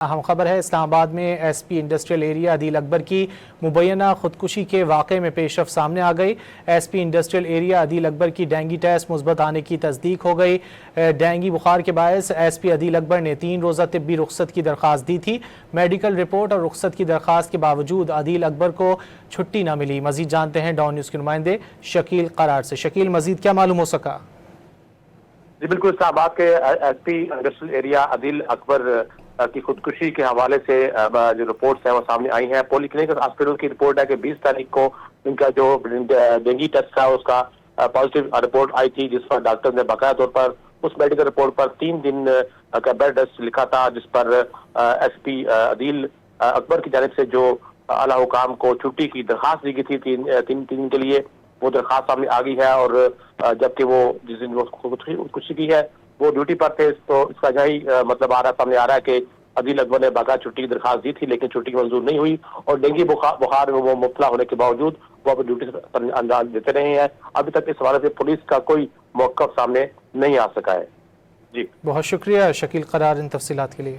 اہم خبر ہے، اسلام آباد میں ایس پی انڈسٹریل ایریا عدیل اکبر کی مبینہ خودکشی کے واقعے میں پیش رفت سامنے آ گئی۔ ایس پی انڈسٹریل ایریا عدیل اکبر کی ڈینگی ٹیسٹ مثبت آنے کی تصدیق ہو گئی۔ ڈینگی بخار کے باعث ایس پی عدیل اکبر نے 3 روزہ طبی رخصت کی درخواست دی تھی۔ میڈیکل رپورٹ اور رخصت کی درخواست کے باوجود عدیل اکبر کو چھٹی نہ ملی۔ مزید جانتے ہیں ڈان نیوز کے نمائندے شکیل قرار سے۔ شکیل، مزید کیا معلوم ہو سکا؟ جی بالکل، اسلام آباد کے ایس پی انڈسٹریل ایریا عدیل اکبر کی خودکشی کے حوالے سے جو رپورٹس ہیں وہ سامنے آئی ہیں۔ پولی کلینک ہاسپٹل کی رپورٹ ہے کہ 20 تاریخ کو ان کا جو ڈینگی ٹیسٹ تھا اس کا پازیٹیو رپورٹ آئی تھی، جس پر ڈاکٹر نے باقاعدہ طور پر اس میڈیکل رپورٹ پر 3 دن کا بیڈ ریسٹ لکھا تھا، جس پر ایس پی عدیل اکبر کی جانب سے جو اعلیٰ حکام کو چھٹی کی درخواست دی گئی تھی 3 دن کے لیے، وہ درخواست سامنے آ گئی ہے۔ اور جبکہ وہ جس دن خودکشی کی ہے وہ ڈیوٹی پر تھے، تو اس کا یہی مطلب سامنے آ رہا ہے کہ عدیل اکبر نے باقاعدہ چھٹی کی درخواست دی تھی، لیکن چھٹی منظور نہیں ہوئی اور ڈینگی بخار میں وہ مبتلا ہونے کے باوجود وہ اپنی ڈیوٹی پر انجام دیتے رہے ہیں۔ ابھی تک اس حوالے سے پولیس کا کوئی موقف سامنے نہیں آ سکا ہے۔ جی بہت شکریہ شکیل قرار ان تفصیلات کے لیے۔